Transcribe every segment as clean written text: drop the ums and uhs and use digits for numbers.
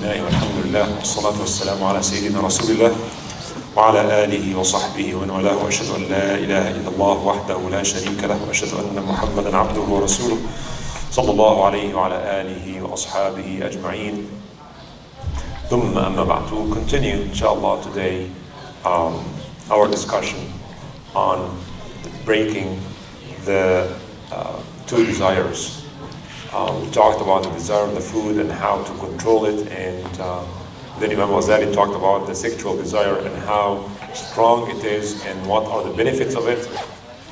الله والحمد لله والصلاة والسلام على سيدنا رسول الله وعلى آله وصحبه ومن والاه وأشهد أن لا إله إلا الله وحده لا شريك له وأشهد أن محمدا عبده ورسوله صلى الله عليه وعلى آله وأصحابه أجمعين. ثم أما بعد. We'll continue inshallah today our discussion on breaking the two desires. We talked about the desire of the food and how to control it, and then Imam Ghazali talked about the sexual desire and how strong it is and what are the benefits of it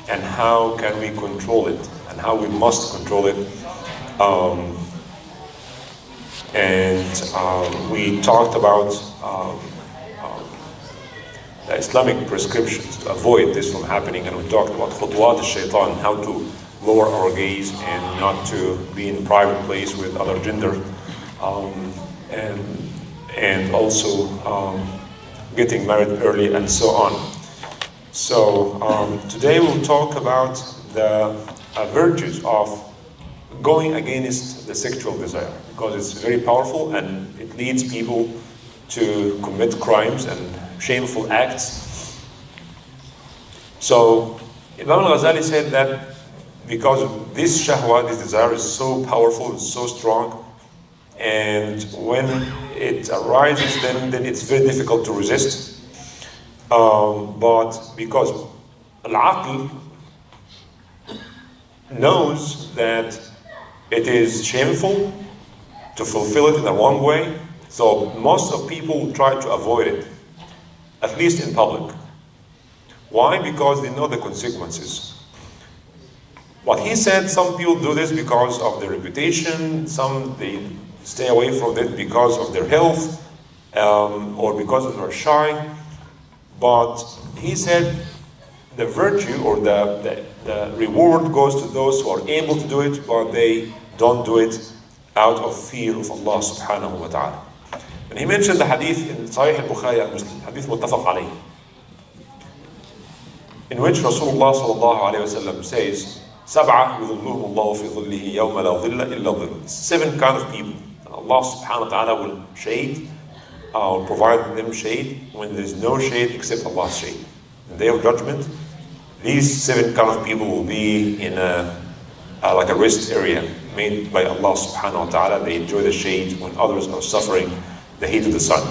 and how can we control it and how we must control it. We talked about the Islamic prescriptions to avoid this from happening, and we talked about khutwat al-shaytan, how to lower our gaze and not to be in a private place with other gender, and also getting married early and so on. So today we'll talk about the virtues of going against the sexual desire, because it's very powerful and it leads people to commit crimes and shameful acts. So Imam Ghazali said that because this shahwa, this desire, is so powerful and so strong, and when it arises, then it's very difficult to resist. But because al-aql knows that it is shameful to fulfill it in the wrong way, so most of people try to avoid it, at least in public. Why? Because they know the consequences. What he said, some people do this because of their reputation, some they stay away from it because of their health, or because they're shy. But he said the virtue or the reward goes to those who are able to do it, but they don't do it out of fear of Allah subhanahu wa ta'ala. And he mentioned the hadith in Sahih al-Bukhari and Muslim, hadith muttafaq alayh, in which Rasulullah sallallahu alayhi wa sallam says, سبعة يظلهم الله في ظله يوم لا ظل إلا ظل. 7 kind of people Allah subhanahu wa ta'ala will shade, will provide them shade when there is no shade except Allah's shade. In the day of judgment, these 7 kind of people will be in like a rest area made by Allah subhanahu wa ta'ala. They enjoy the shade when others are suffering the heat of the sun.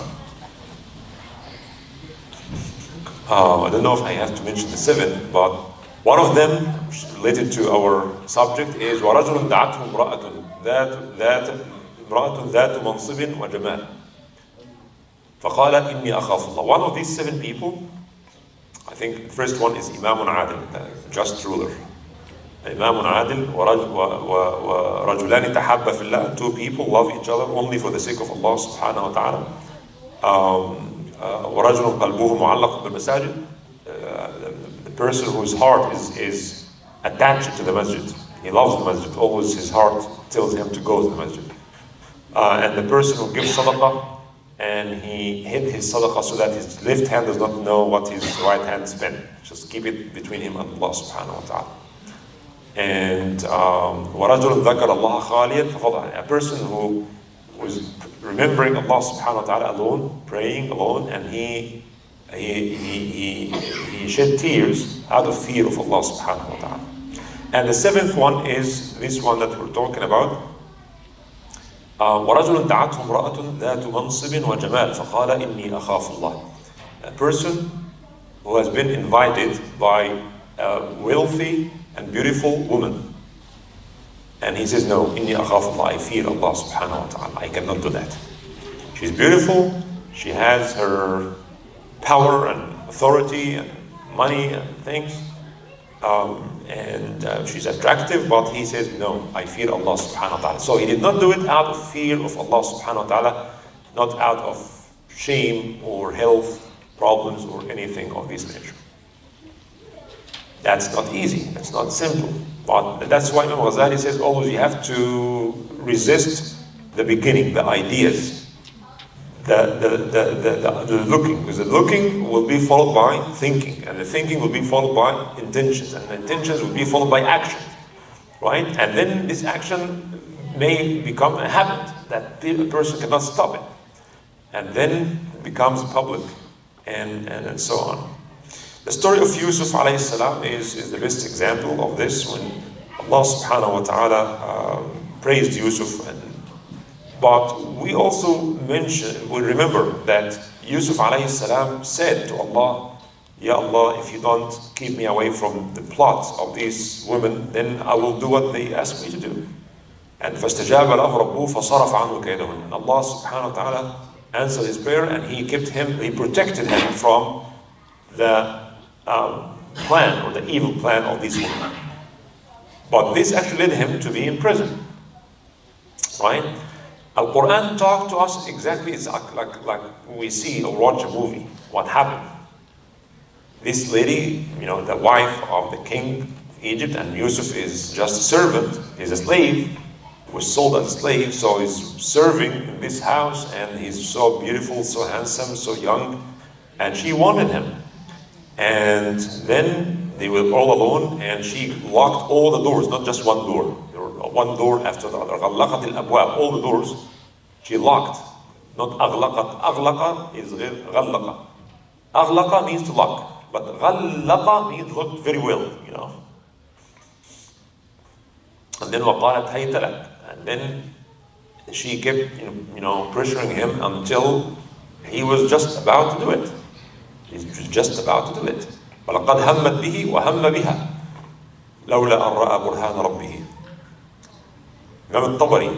I don't know if I have to mention the 7, but one of them, related to our subject, is وَرَجُلٌ دَعَتْهُ امْرَأَةٌ ذَاتُ مَنْصِبٍ وَجَمَالٍ فَقَالَ إِنِّي أَخَافُ اللَّهِ. One of these 7 people, I think the first one is Imam Adil, the just ruler. Imam Adil, وَرَجُلَانِ تَحَبَّ فِي اللَّهِ. 2 people love each other only for the sake of Allah subhanahu wa ta'ala. وَرَجُلٌ قَلْبُهُ مُعَلَّقٌ بِالْمَسَاجِدِ. The person whose heart is attached to the masjid. He loves the masjid. Always his heart tells him to go to the masjid. And the person who gives sadaqah and he hid his sadaqah so that his left hand does not know what his right hand spent. Just keep it between him and Allah subhanahu wa ta'ala. And وَرَجُلٌ ذَكَرَ اللَّهَ خَالِيًا فَفَضَحَ. A person who was remembering Allah subhanahu wa ta'ala alone, praying alone, and he shed tears out of fear of Allah subhanahu wa ta'ala. And the 7th one is this one that we're talking about. وَرَجُلٌ دَعَتْهُ امْرَأَةٌ ذَاتُ مَنْصِبٍ وَجَمَالٍ فَقَالَ إِنِّي أَخَافُ اللَّهِ. A person who has been invited by a wealthy and beautiful woman, and he says, no, إِنِّي أَخَافُ اللَّهِ, I fear Allah subhanahu wa ta'ala, I cannot do that. She's beautiful, she has her power and authority and money and things, and she's attractive, but he says, no, I fear Allah subhanahu wa ta'ala. So he did not do it out of fear of Allah subhanahu wa ta'ala, not out of shame or health problems or anything of this nature. That's not easy, that's not simple. But that's why Imam Ghazali says always you have to resist the beginning, the ideas, the looking, because the looking will be followed by thinking, and the thinking will be followed by intentions, and the intentions will be followed by action, right? And then this action may become a habit that a person cannot stop it. and then it becomes public, and so on. The story of Yusuf alayhi salam is the best example of this, when Allah subhanahu wa ta'ala praised Yusuf. But we also we remember that Yusuf alayhi salam said to Allah, Ya Allah, if you don't keep me away from the plots of these women, then I will do what they ask me to do. And فَاسْتَجَابَ لَهُ رَبُّهُ فَصَرَفَ عَنْهُ كَيْدَهُنَّ. Allah subhanahu wa ta'ala answered his prayer, and he protected him from the plan, or the evil plan of these women. But this actually led him to be in prison. Right? Al-Quran talked to us exactly, it's like we see or watch a movie. What happened? This lady, the wife of the king of Egypt, and Yusuf is just a servant, he's a slave, was sold as a slave, so he's serving in this house, and he's so beautiful, so handsome, so young, and she wanted him. And then they were all alone, and she locked all the doors, not just one door. There were one door after the other. غَلَّقَتِ الْأَبْوَابِ. All the doors she locked. Not أغلقت. أغلق is غلق. أغلق means to lock, but غلق means look very well, And then وقالت هيت لك. And then she kept, pressuring him until he was just about to do it. He was just about to do it. وَلَقَدْ هَمَّتْ بِهِ وَهَمَّ بِهَا لَوْلَا أَنْ رَأَى بُرْهَانَ رَبِّهِ. Imam al-Tabari,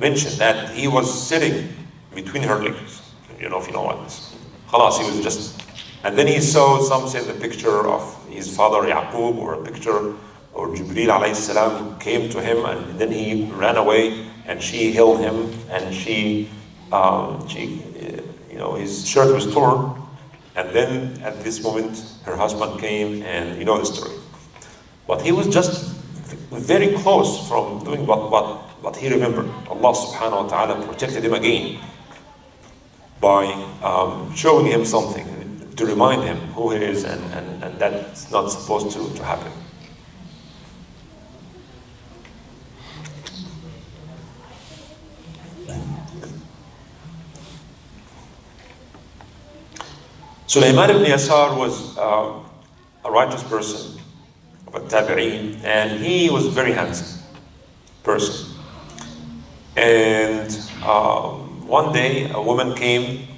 mentioned that he was sitting between her legs. If you know what this. Khalas, he was just, and then he saw, some say, the picture of his father Yaqub, or a picture, or Jibreel alayhi salam came to him, and then he ran away, and she held him, and she his shirt was torn, and then at this moment her husband came, and you know the story. But he was just very close from doing what he remembered. Allah subhanahu wa ta'ala protected him again by showing him something to remind him who he is, and that's not supposed to happen. Sulaiman ibn Yasar was a righteous person, of a tabi'een, and he was a very handsome person. And one day a woman came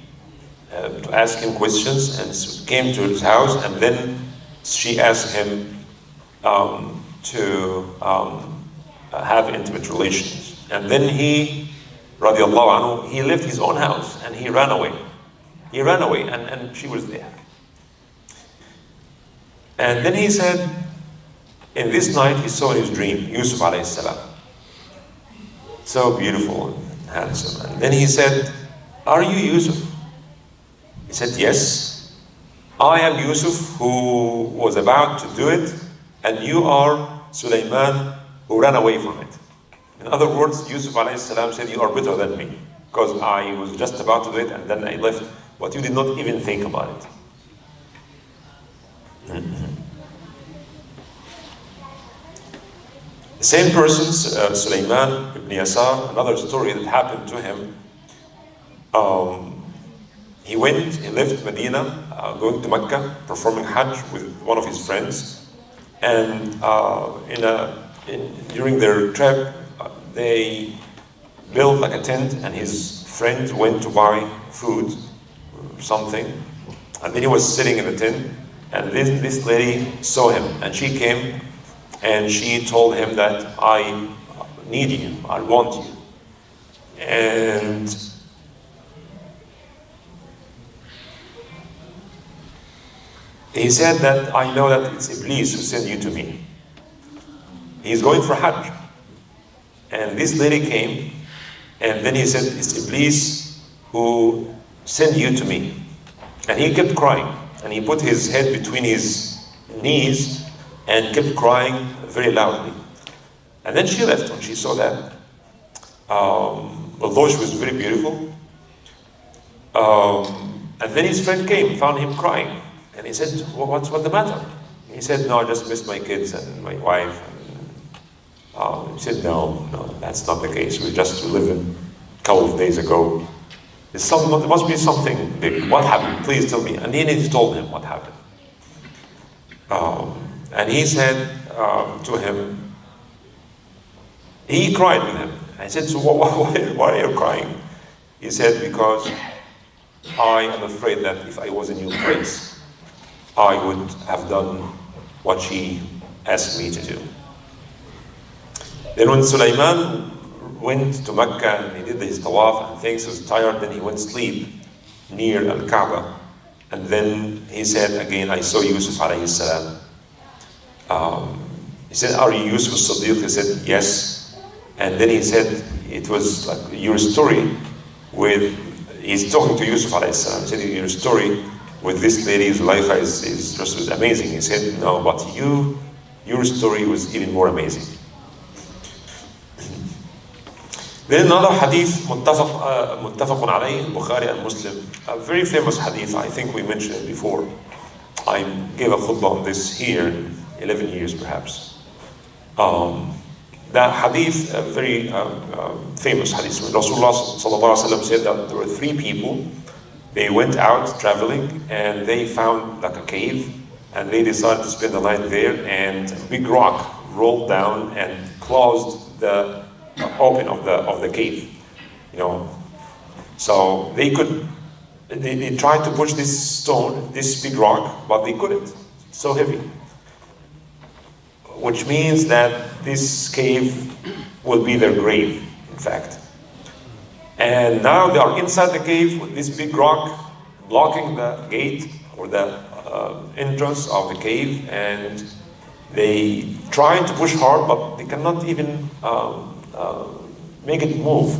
to ask him questions, and came to his house, and then she asked him to have intimate relations. And then he, radiallahu anhu, he left his own house and he ran away. He ran away, and she was there. And then he said, in this night he saw in his dream Yusuf alayhi salam, so beautiful and handsome. And then he said, are you Yusuf? He said, yes, I am Yusuf who was about to do it, and you are Sulaiman who ran away from it. In other words, Yusuf alayhi salam said, you are better than me, because I was just about to do it, and then I left, but you did not even think about it. The same person, Sulaiman ibn Yasar, another story that happened to him. He left Medina, going to Mecca, performing Hajj with one of his friends. And during their trip, they built like a tent, and his friend went to buy food, something. And then he was sitting in the tent, and this lady saw him, and she came, and she told him that I need you, I want you. And he said that I know that it's Iblis who sent you to me. He's going for Hajj. And this lady came, and then he said, it's Iblis who sent you to me. And he kept crying, and he put his head between his knees and kept crying very loudly. And then she left when she saw that. Although she was very beautiful. And then his friend came, found him crying. And he said, well, what's the matter? He said, no, I just missed my kids and my wife. And he said, no, that's not the case. We lived a couple of days ago. There must be something big. What happened? Please tell me. And then he told him what happened. And he said to him, he cried with him. I said, so why are you crying? He said, because I am afraid that if I was in your place, I would have done what she asked me to do. Then when Sulaiman went to Mecca and he did his tawaf and things, he was tired, then he went to sleep near Al-Kaaba. And then he said again, I saw Yusuf alayhi salam. He said, are you Yusuf as-Siddiq? He said, yes. And then he said, it was like your story with, he's talking to Yusuf alayhi salam. He said, your story with this lady, Zulaikha, is just amazing. He said, no, but your story was even more amazing. Then another hadith, muttafaqun alayhi, Bukhari and Muslim, a very famous hadith, I think we mentioned it before. I gave a khutbah on this here, 11 years perhaps. That hadith, a very famous hadith. When Rasulullah sallallahu alaihi wasallam said that there were 3 people, they went out traveling and they found like a cave and they decided to spend the night there, and a big rock rolled down and closed the open of the cave, you know. So they tried to push this stone, this big rock, but they couldn't. It's so heavy. Which means that this cave will be their grave, in fact. And now they are inside the cave with this big rock blocking the gate or the entrance of the cave, and they try to push hard, but they cannot even make it move.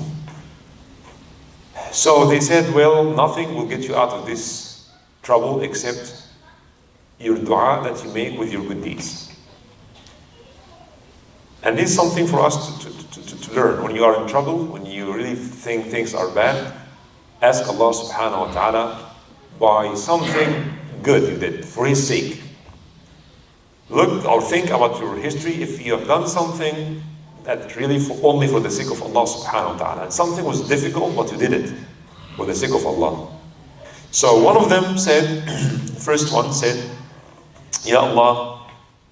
So they said, well, nothing will get you out of this trouble except your dua that you make with your good deeds. And this is something for us to learn. When you are in trouble, when you really think things are bad, ask Allah subhanahu wa ta'ala by something good you did, for His sake. Look or think about your history. If you have done something that really only for the sake of Allah subhanahu wa ta'ala, and something was difficult, but you did it for the sake of Allah. So one of them said, first one said, Ya Allah,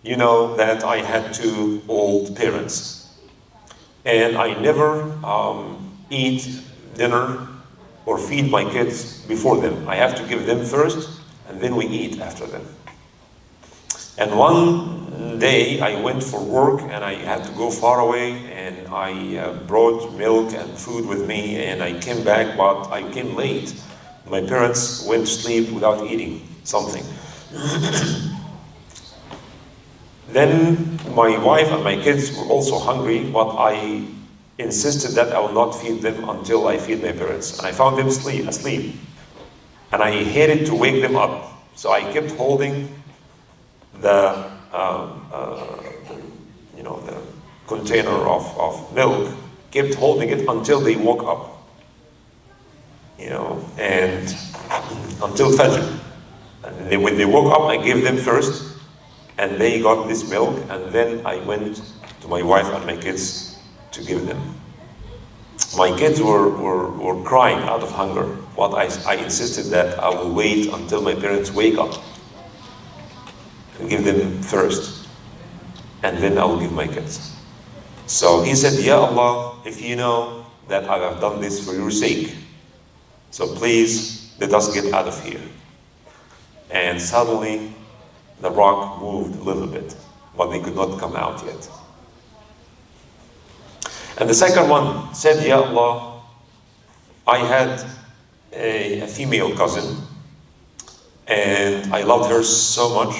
you know that I had 2 old parents, and I never eat dinner or feed my kids before them. I have to give them first, and then we eat after them. And one day I went for work and I had to go far away, and I brought milk and food with me, and I came back, but I came late. My parents went to sleep without eating something. Then my wife and my kids were also hungry, but I insisted that I will not feed them until I feed my parents. And I found them asleep. And I hated to wake them up. So I kept holding the container of milk, kept holding it until they woke up. And until Fajr. And when they woke up, I gave them first, and they got this milk, and then I went to my wife and my kids to give them. My kids were crying out of hunger, but I insisted that I will wait until my parents wake up and give them first, and then I will give my kids. So he said, Ya Allah, if you know that I have done this for your sake, so please let us get out of here. And suddenly the rock moved a little bit, but they could not come out yet. And the second one said, Ya Allah, I had a female cousin, and I loved her so much,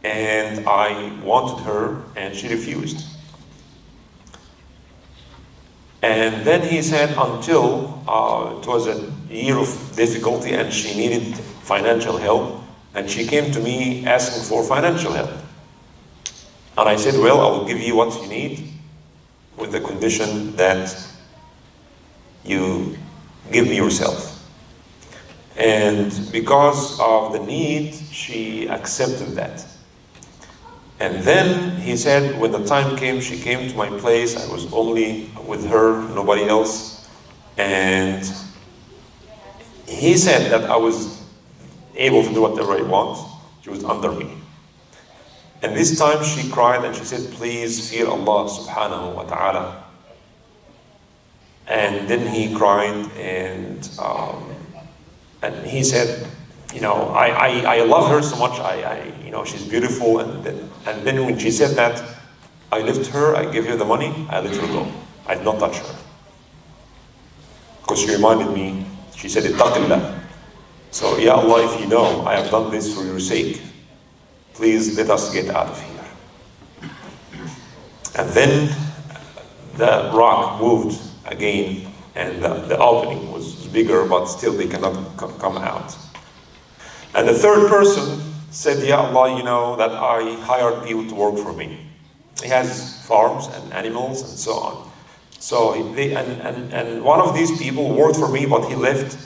and I wanted her, and she refused. And then he said, until it was a year of difficulty and she needed financial help, and she came to me asking for financial help. And I said, well, I will give you what you need with the condition that you give me yourself. And because of the need, she accepted that. And then he said, when the time came, she came to my place. I was only with her, nobody else. And he said that I was able to do whatever I want. She was under me. And this time she cried and she said, please fear Allah subhanahu wa ta'ala. And then he cried and he said, you know, I love her so much, you know, she's beautiful. And then when she said that, I left her, I gave her the money, I let her go. I did not touch her. Because she reminded me, she said, ittaqillah. So, Ya Allah, if you know I have done this for your sake, please let us get out of here. And then the rock moved again, and the opening was bigger, but still they cannot come out. And the third person said, Ya Allah, you know that I hired people to work for me. He has farms and animals and so on. So and one of these people worked for me, but he left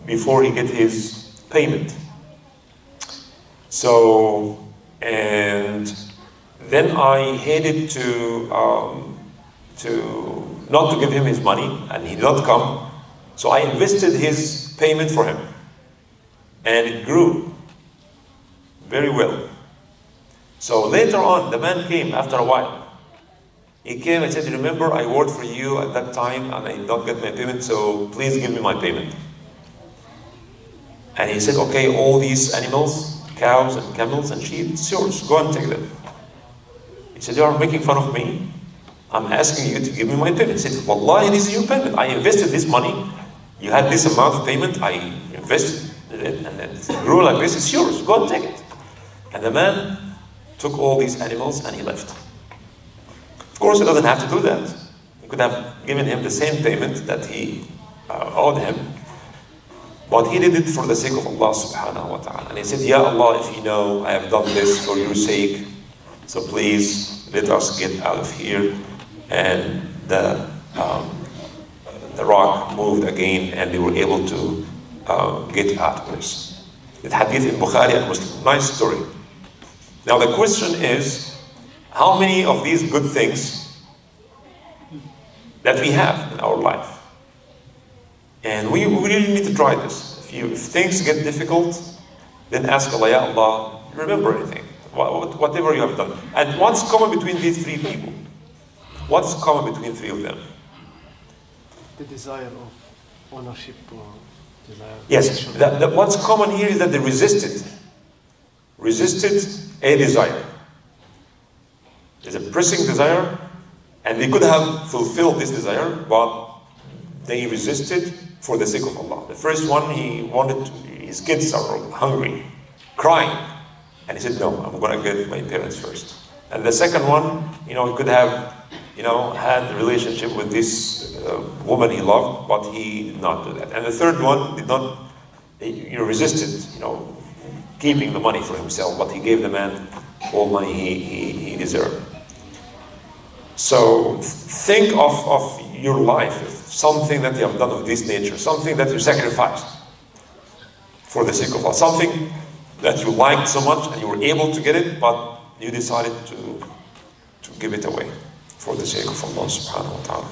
before he get his payment. So, and then I hated to not to give him his money, and he did not come. So I invested his payment for him, and it grew very well. So later on, the man came after a while. He came and said, remember, I worked for you at that time and I did not get my payment, so please give me my payment. And he said, okay, all these animals, cows and camels and sheep, it's yours, go and take them. He said, you are making fun of me. I'm asking you to give me my payment. He said, Wallah, it is your payment. I invested this money. You had this amount of payment. I invested it and it grew like this. It's yours. Go and take it. And the man took all these animals and he left. Of course, he doesn't have to do that. He could have given him the same payment that he owed him. But he did it for the sake of Allah subhanahu wa ta'ala. And he said, Ya Allah, if you know I have done this for your sake, so please let us get out of here. And the rock moved again and they were able to get out of this. The hadith in Bukhari and Muslim. Nice story. Now the question is, how many of these good things that we have in our life? And we really need to try this. If things get difficult, then ask Allah, Ya Allah, remember anything, whatever you have done. And what's common between these three people? What's common between three of them? The desire of ownership or desire. Yes, what's common here is that they resisted a desire. There's a pressing desire, and they could have fulfilled this desire, but they resisted for the sake of Allah. The first one, he wanted to, his kids are hungry, crying, and he said, no, I'm going to get my parents first. And the second one, he could have, had a relationship with this woman he loved, but he did not do that. And the third one did not, resisted, keeping the money for himself, but he gave the man all money he deserved. So think of your life, something that you have done of this nature, something that you sacrificed for the sake of Allah, something that you liked so much and you were able to get it, but you decided to give it away for the sake of Allah subhanahu wa ta'ala.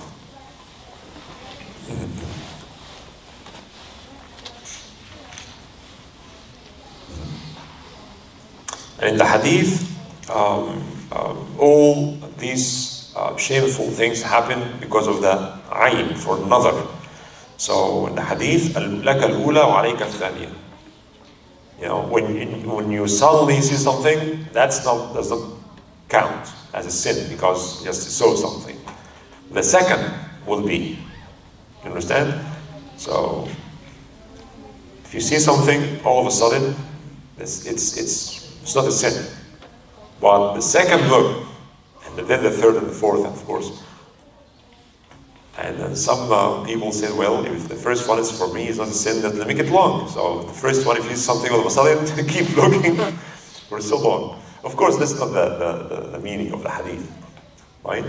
And in the hadith, all these shameful things happen because of the ayn for another. So in the hadith, لَكَ الْأُولَى وَعَلَيْكَ الثَّانِيَةِ. When you suddenly see something, does not count as a sin because you just saw something. The second will be. You understand? So if you see something, all of a sudden, it's not a sin. But the second look, and then the third and the fourth, of course. And then some people say, well, if the first one is for me, it's not a sin, then make it long. So the first one, if you see something all of a sudden, keep looking for so long. Of course, that's not the meaning of the hadith, right?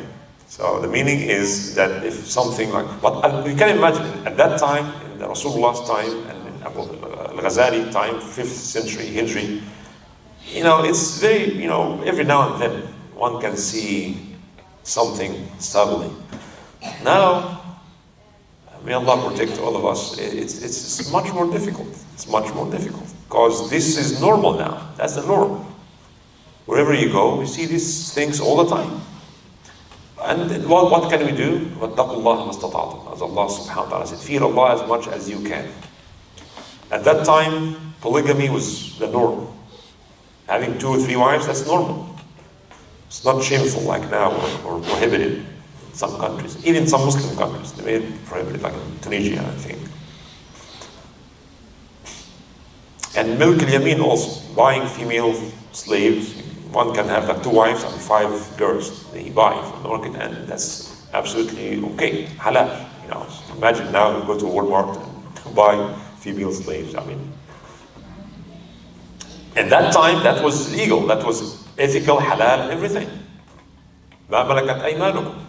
So the meaning is that if something like, but you can imagine at that time, in the Rasulullah's time, and in Abu Ghazali time, 5th century Hijri, it's very, every now and then one can see something suddenly. Now, may Allah protect all of us, it's much more difficult. It's much more difficult. Because this is normal now. That's the norm. Wherever you go, we see these things all the time. And what can we do? وَاتَّقُوا اللَّهَ مَا اسْتَطَعْتُمْ. As Allah subhanahu wa ta'ala said, fear Allah as much as you can. At that time, polygamy was the norm. Having 2 or 3 wives, that's normal. It's not shameful like now or prohibited in some countries. Even some Muslim countries, they made it prohibited, like in Tunisia, I think. And milk al-yamin also, buying female slaves. One can have like 2 wives and 5 girls that he buy from the market, and that's absolutely okay, halal. You know, imagine now you go to Walmart and buy female slaves. I mean, at that time that was legal, that was ethical, halal, and everything. مَا مَلَكَتْ أَيْمَانُكُمْ.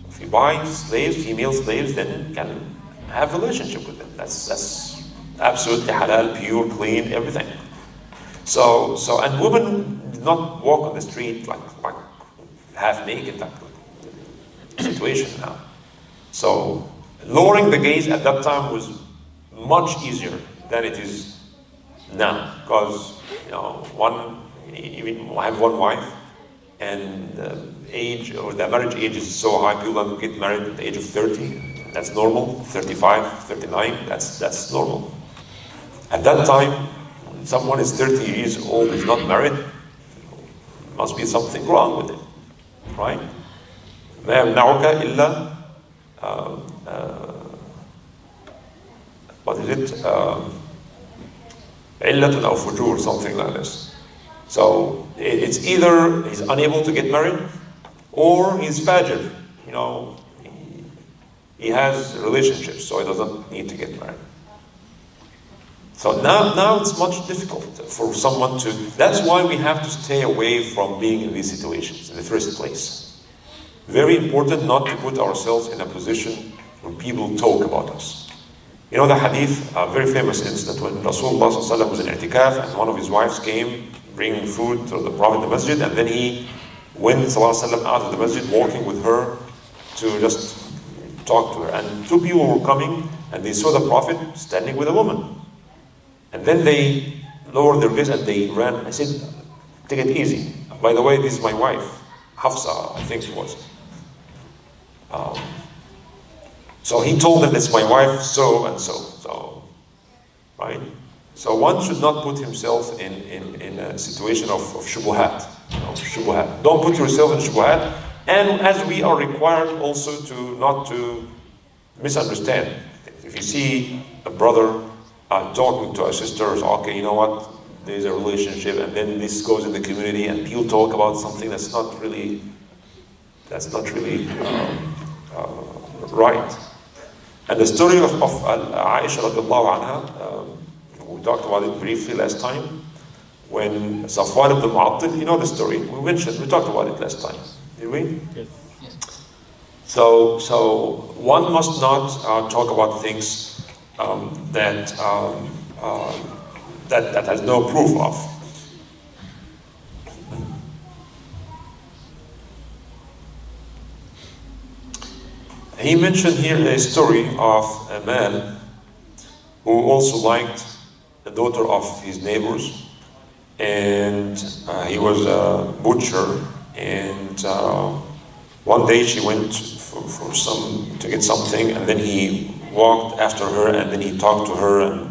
If you buy slaves, female slaves, then you can have a relationship with them. That's absolutely halal, pure, clean, everything. So and women did not walk on the street like half naked, that situation now. So lowering the gaze at that time was much easier than it is now, because even have 1 wife, and the age or the marriage age is so high. People don't get married at the age of 30. That's normal. 35, 39. That's normal. At that time, when someone is 30 years old is not married, must be something wrong with him, right? ما يمنعك إلا what is it? علة أو فجور, something like this. So it's either he's unable to get married, or he's fajr. He has relationships, so he doesn't need to get married. So now it's much difficult for someone to. That's why we have to stay away from being in these situations in the first place. Very important not to put ourselves in a position where people talk about us. You know the hadith, a very famous incident when Rasulullah was in i'tikaf and one of his wives came bringing food to the Prophet in the masjid, and then he went out of the masjid walking with her to just talk to her. And 2 people were coming and they saw the Prophet standing with a woman. And then they lowered their gaze and they ran. I said, take it easy. By the way, this is my wife, Hafsa, I think she was. So he told them, that's my wife, so and so. So, right? So one should not put himself in a situation of shubuhat. Shubuhat. Don't put yourself in shubuhat. And as we are required also not to misunderstand. If you see a brother talking to a sister, okay, you know what, there's a relationship, and then this goes in the community and people talk about something that's not really right. And the story of Aisha radiallahu anha, we talked about it briefly last time, when Safwan ibn Mu'attil, you know the story, we talked about it last time, did we? Yes. So one must not talk about things that has no proof of. He mentioned here a story of a man who also liked the daughter of his neighbors, and he was a butcher, and one day she went to get something, and then he walked after her, and then he talked to her and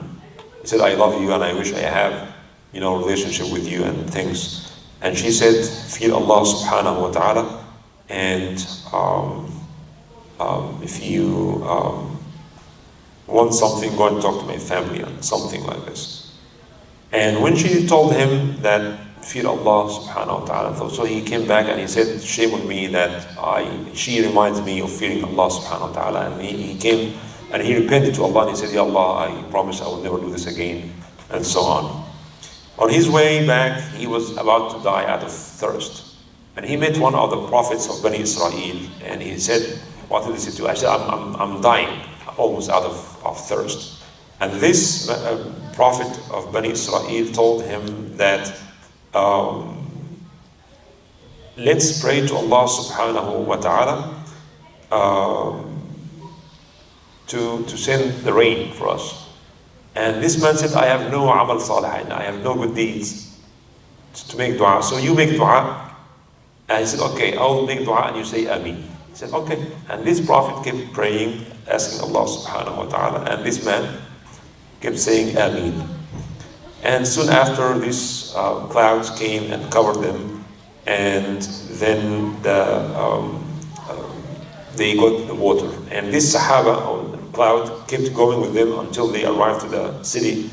he said, I love you and I wish I have relationship with you and things. And she said, fear Allah subhanahu wa ta'ala, and if you want something, go and talk to my family, and something like this. And when she told him that fear Allah subhanahu wa ta'ala, so he came back and he said, shame on me that she reminds me of fearing Allah subhanahu wa ta'ala. And he came and he repented to Allah and he said, Ya Allah, I promise I will never do this again, and so on. On his way back, he was about to die out of thirst. And he met one of the prophets of Bani Israel, and he said, what is the situation? I said, I'm dying, almost out of thirst. And this prophet of Bani Israel told him that let's pray to Allah subhanahu wa ta'ala to send the rain for us. And this man said, I have no amal salih, I have no good deeds to make dua. So you make dua. And he said, okay, I'll make dua and you say Ameen. He said, okay. And this prophet kept praying, asking Allah subhanahu wa ta'ala, and this man kept saying Ameen. And soon after, these clouds came and covered them, and then they got the water. And this Sahaba, or the cloud, kept going with them until they arrived to the city.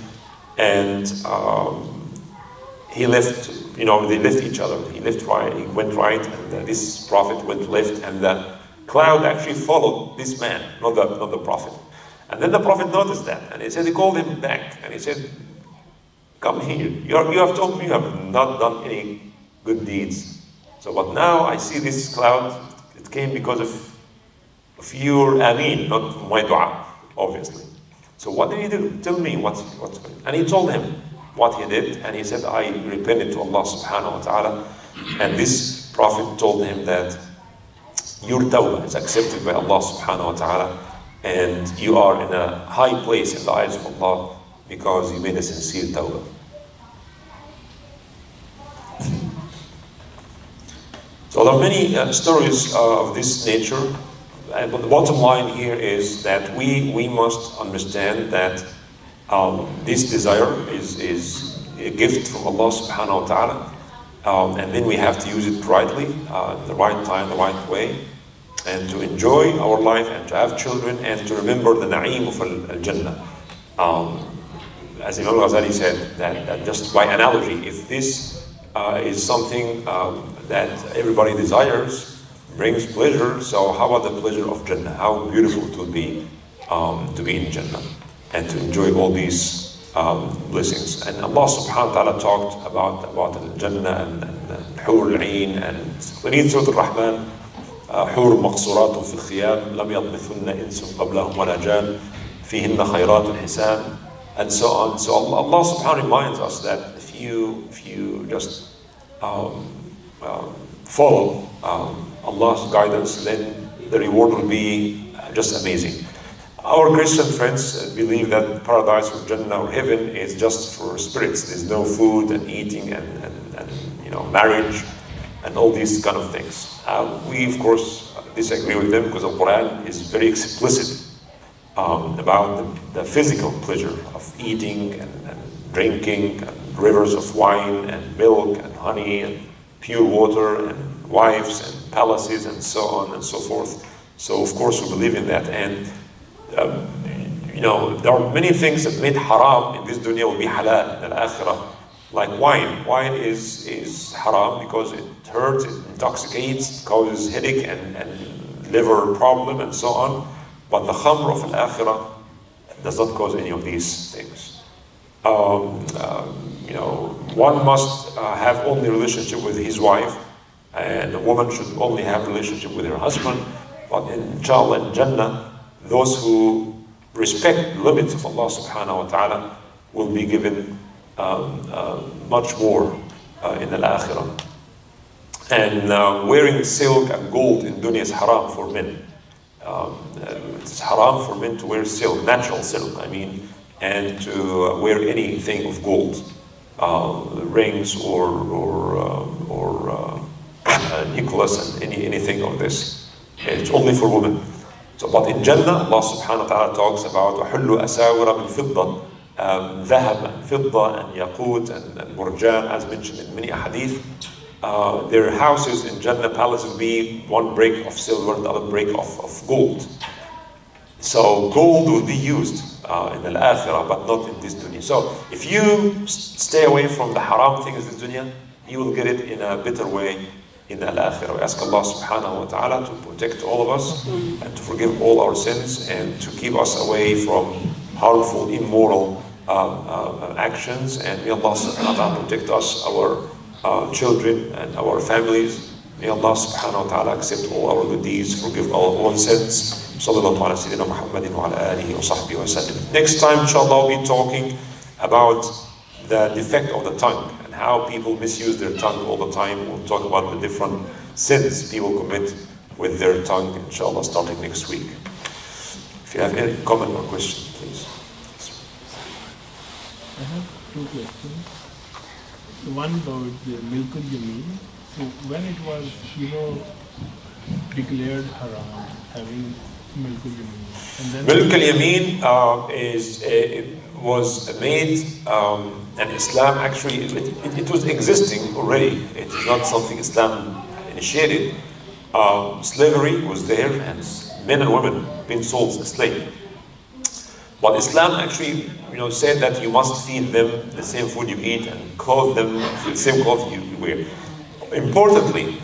And he left, they left each other. He left right, he went right, and this prophet went left, and the cloud actually followed this man, not the prophet. And then the prophet noticed that, and he called him back, and he said, come here. You have told me you have not done any good deeds. So, but now I see this cloud. It came because of your Ameen, not my dua, obviously. So what did he do? Tell me what's going on. And he told him what he did, and he said, I repented to Allah subhanahu wa ta'ala. And this prophet told him that your tawbah is accepted by Allah subhanahu wa ta'ala, and you are in a high place in the eyes of Allah because you made a sincere tawbah. So there are many stories of this nature, but the bottom line here is that we must understand that this desire is a gift from Allah subhanahu wa ta'ala, and then we have to use it rightly, the right time, the right way, and to enjoy our life and to have children and to remember the na'im of al-Jannah. As Imam Ghazali said, that just by analogy, if this is something that everybody desires, brings pleasure, so how about the pleasure of Jannah? How beautiful it would be to be in Jannah and to enjoy all these blessings. And Allah subhanahu wa ta'ala talked about al-Jannah and Hur al-Ain, and when you read Surah Al-Rahman, حور مقصورات في الخيام لم يطمثن إنس قبلهم ولا جان فيهن خيرات حسان, and so on. So Allah subhanahu wa ta'ala reminds us that if you just follow Allah's guidance, then the reward will be just amazing. Our Christian friends believe that paradise or Jannah or heaven is just for spirits. There's no food and eating and marriage and all these kind of things. We of course disagree with them because the Quran is very explicit about the physical pleasure of eating and drinking, and rivers of wine and milk and honey and pure water and wives and palaces and so on and so forth. So of course we believe in that, and there are many things that made haram in this dunya will be halal in al-akhirah, like wine. Wine is haram because it hurts, it intoxicates, causes headache and liver problem and so on. But the khamr of al-akhirah does not cause any of these things. One must have only relationship with his wife, and a woman should only have relationship with her husband. But inshallah in Jannah, those who respect the limits of Allah subhanahu wa ta'ala will be given much more in al-akhirah. And wearing silk and gold in dunya is haram for men. It's haram for men to wear silk, natural silk, and to wear anything of gold, rings or necklace and anything of this. It's only for women. So, but in Jannah, Allah subhanahu wa ta'ala talks about وَحُلُّ أَسَاوِرَ مِنْ فِضَّةٍ, ذهب and fidda and yaqut and murjan, as mentioned in many hadith. Their houses in Jannah palaces will be one break of silver, the other break of gold. So gold will be used in al-akhirah, but not in this dunya. So if you stay away from the haram things in this dunya, you will get it in a better way in al-akhirah. We ask Allah subhanahu wa ta'ala to protect all of us and to forgive all our sins and to keep us away from harmful, immoral actions. And may Allah subhanahu wa ta'ala protect us, our children and our families. May Allah subhanahu wa ta'ala accept all our good deeds, forgive all sins. Sallallahu ala sayyidina Muhammadin wa ala alihi wa sahbihi wa sallam. Next time, inshallah, we'll be talking about the defect of the tongue and how people misuse their tongue all the time. We'll talk about the different sins people commit with their tongue, inshallah, starting next week. If you have any comment or question, please. I have two questions. One about the Milkul Jameen. So when it was, declared haram, having Milkul Jameen, and then Milk al-Yamin was made, and Islam actually, it was existing already. It is not something Islam initiated. Slavery was there, and men and women being sold as slaves. But Islam actually, said that you must feed them the same food you eat and clothe them the same clothes you wear. Importantly,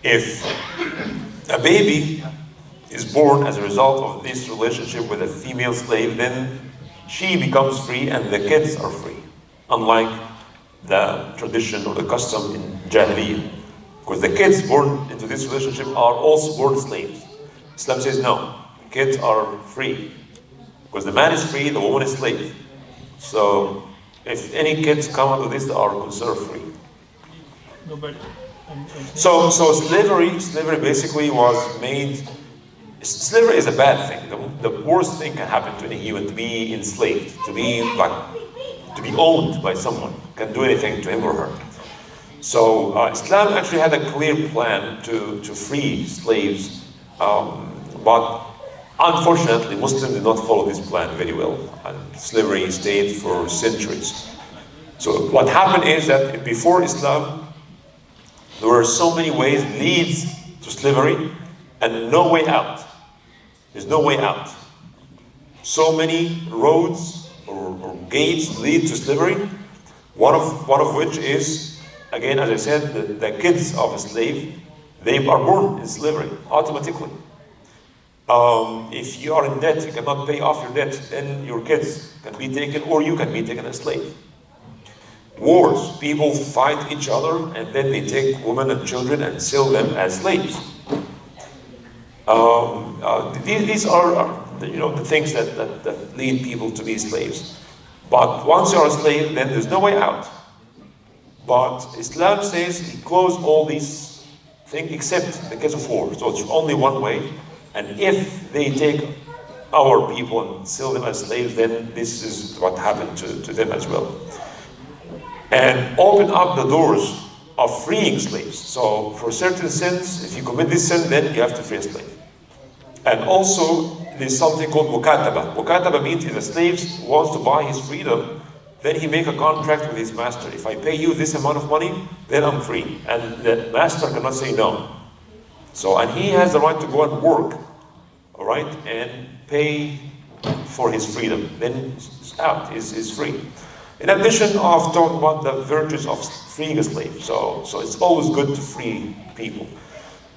if a baby is born as a result of this relationship with a female slave, then she becomes free and the kids are free, unlike the tradition or the custom in Jahiliyyah. Because the kids born into this relationship are also born slaves. Islam says no, kids are free. Because the man is free, the woman is slave. So if any kids come out of this, they are considered free. no, but So slavery basically was made. Slavery is a bad thing. The worst thing can happen to any human, to be enslaved, to be owned by someone, can do anything to him or her. So Islam actually had a clear plan to free slaves, but unfortunately Muslims did not follow this plan very well, and slavery stayed for centuries. So what happened is that before Islam, there were so many ways leads to slavery and no way out. There's no way out. So many roads or gates lead to slavery, one of which is, again, as I said, the kids of a slave, they are born in slavery automatically. If you are in debt, you cannot pay off your debt, then your kids can be taken, or you can be taken as slave. Wars, people fight each other and then they take women and children and sell them as slaves. These are the things that lead people to be slaves. But once you are a slave, then there's no way out. But Islam says close all these things except the case of war. So it's only one way. And if they take our people and sell them as slaves, then this is what happened to them as well. And open up the doors of freeing slaves. So for certain sins, if you commit this sin, then you have to free a slave. And also, there's something called mukataba. Mukataba means if a slave wants to buy his freedom, then he make a contract with his master. If I pay you this amount of money, then I'm free. And the master cannot say no. So, and he has the right to go and work, all right, and pay for his freedom. Then he's out, he's free. In addition of talking about the virtues of freeing a slave, so it's always good to free people.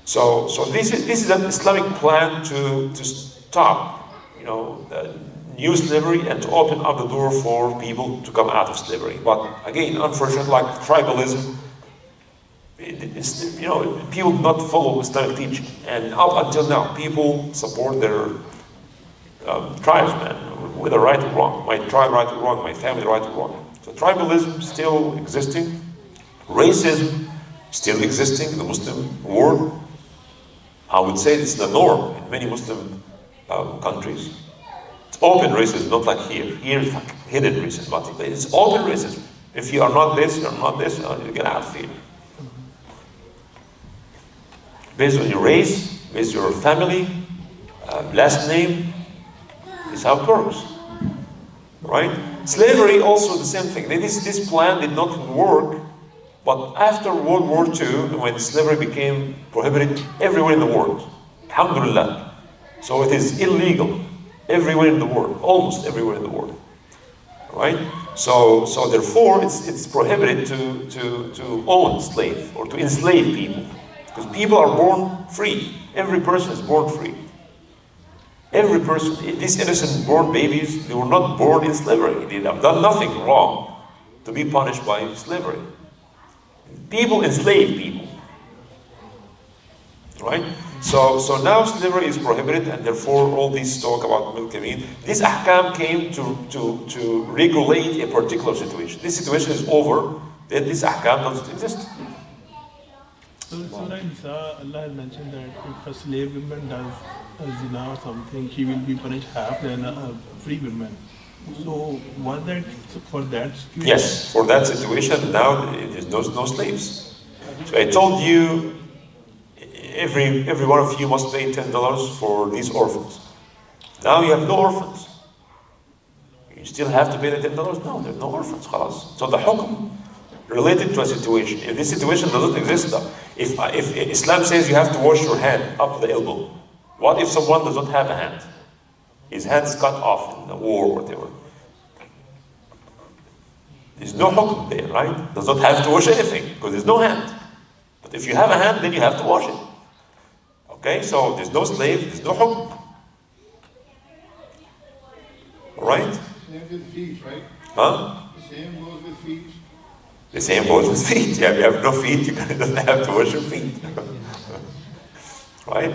So this is an Islamic plan to stop, the new slavery and to open up the door for people to come out of slavery. But again, unfortunately, like tribalism, people do not follow Islamic teaching, and up until now, people support their tribesmen, whether right or wrong. My tribe right or wrong, my family right or wrong. So tribalism still existing, racism still existing in the Muslim world. I would say this is the norm in many Muslim countries. It's open racism, not like here. Here is like hidden racism, but it's open racism. If you are not this, you're not this, you get out of here. Based on your race, based on your family, last name, is how it works. Right? Slavery also the same thing. This plan did not work, but after World War II, when slavery became prohibited everywhere in the world, alhamdulillah, so it is illegal everywhere in the world, almost everywhere in the world. Right? So therefore it's prohibited to own slave or to enslave people. Because people are born free. Every person is born free. Every person, these innocent born babies, they were not born in slavery. They have done nothing wrong to be punished by slavery. People enslave people. Right? So now slavery is prohibited, and therefore all this talk about milk yamin, this ahkam came to regulate a particular situation. This situation is over, then this ahkam doesn't exist. So Surah Nisa, Allah has mentioned that if a slave woman does zina or something, he will be punished half than a free woman. So was that for that situation? Yes, for that situation, now there's no slaves. So I told you, every one of you must pay $10 for these orphans. Now you have no orphans. You still have to pay the $10? No, there's no orphans. Khalas. So the hukm related to a situation. If this situation doesn't exist, if Islam says you have to wash your hand up to the elbow, what if someone does not have a hand? His hand's cut off in the war or whatever. There's no hukm there, right? Does not have to wash anything because there's no hand. But if you have a hand, then you have to wash it. Okay, so there's no slave, there's no hukm. Alright? Same with feet, right? Huh? The same goes with feet. The same goes with feet. Yeah, if you have no feet, you don't have to wash your feet. Right?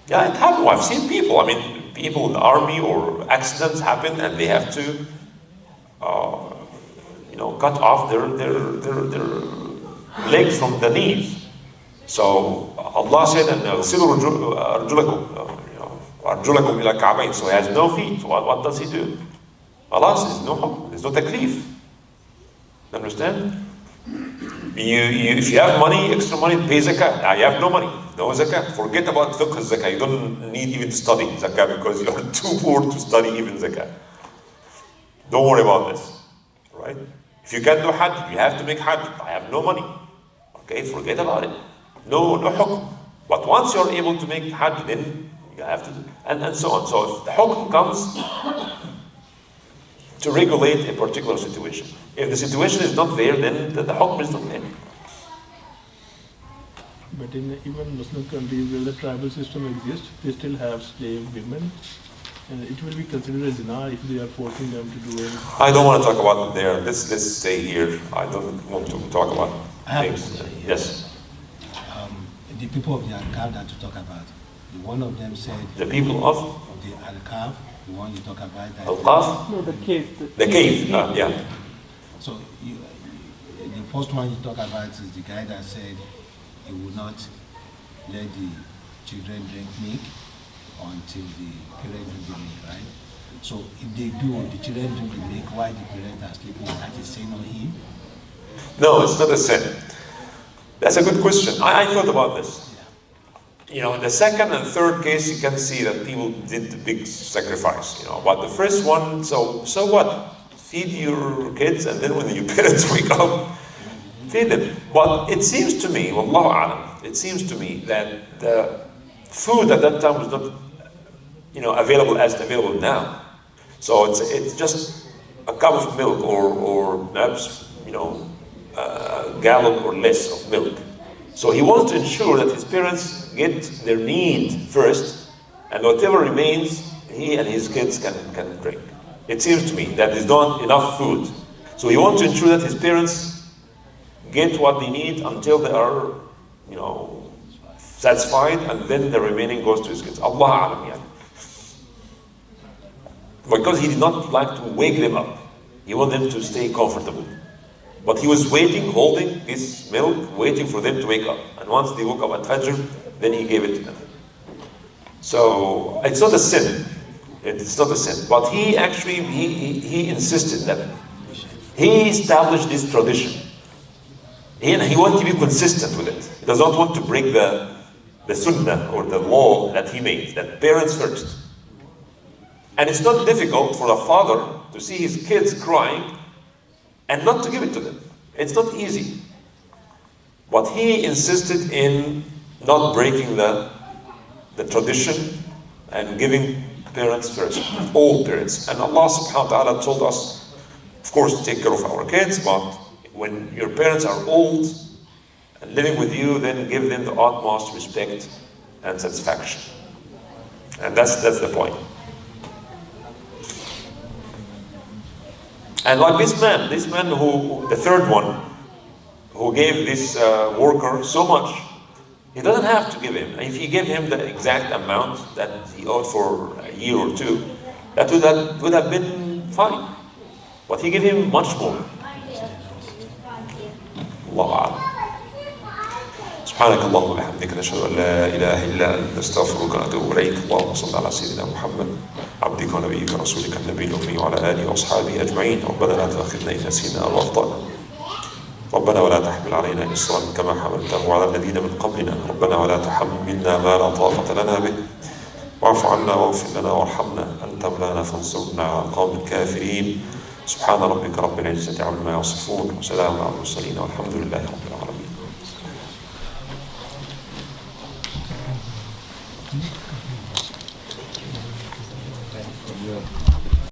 Yeah, it happens. I've seen people. I mean, people in the army or accidents happen and they have to, cut off their legs from the knees. So Allah said, "And arjulakum ila ka'bayn." So he has no feet. What does he do? Allah says, no, there's no taklif. Understand? If you have money, extra money, pay zakat. Now you have no money, no zakat. Forget about fiqh zakat. You don't need even to study zakat because you are too poor to study even zakat. Don't worry about this, right? If you can't do hajj, you have to make hajj. I have no money. Okay, forget about it. No hukm. But once you're able to make hajj, then you have to do, and so on. So if the hukm comes to regulate a particular situation. If the situation is not there, then the hukm is not there. But in even Muslim countries where the tribal system exists, they still have slave women. And it will be considered as zina if they are forcing them to do anything. I don't want to talk about it there. Let's stay here. I don't want to talk about things. Yes. The people of the Al-Kaf that you talk about, one of them said... The people of? The Al-Kaf, the one you talk about. Al-Kaf? No, the cave. The cave, yeah. So the first one you talk about is the guy that said he would not let the children drink milk until the parents drink the milk, right? So if they do, the children drink the milk while the parents are sleeping, that is sin on him? No, it's not a sin. That's a good question. I thought about this. You know, in the second and third case, you can see that people did the big sacrifice. You know, but the first one, so what? Feed your kids, and then when your parents wake up, feed them. But it seems to me, wallahu a'lam, it seems to me that the food at that time was not, available as available now. So it's just a cup of milk or perhaps, a gallon or less of milk. So he wants to ensure that his parents get their need first, and whatever remains, he and his kids can drink. It seems to me that there's not enough food. So he wants to ensure that his parents get what they need until they are, satisfied, and then the remaining goes to his kids. Allah Alam, yani. Because he did not like to wake them up. He wanted them to stay comfortable. But he was waiting, holding this milk, waiting for them to wake up. And once they woke up at Fajr, then he gave it to them. So it's not a sin. It's not a sin. But he actually, he insisted that he established this tradition. And he wanted to be consistent with it. He does not want to break the sunnah or the law that he made, that parents first. And it's not difficult for a father to see his kids crying and not to give it to them. It's not easy. But he insisted in not breaking the tradition and giving parents first, all parents. And Allah subhanahu wa ta'ala told us, of course, to take care of our kids, but when your parents are old and living with you, then give them the utmost respect and satisfaction. And that's the point. And like this man who, the third one, who gave this worker so much, he doesn't have to give him. If he gave him the exact amount that he owed for a year or two, that would have been fine. But he gave him much more. Allah. سبحانك اللهم وبحمدك نشهد أن لا إله إلا أنت نستغفرك ونتوب إليك. اللهم صل على سيدنا محمد عبدك ونبيك ورسولك النبي الأمي وعلى آله وأصحابه أجمعين. ربنا لا تؤاخذنا إن نسينا أو أخطأنا. ربنا ولا تحمل علينا إصرا كما حملته على الذين من قبلنا. ربنا ولا تحملنا ما لا طاقة لنا به. واعف عنا واغفر لنا وارحمنا أنت مولانا فانصرنا على القوم الكافرين. سبحان ربك رب العزة عما يصفون وسلام على المرسلين والحمد لله رب العالمين.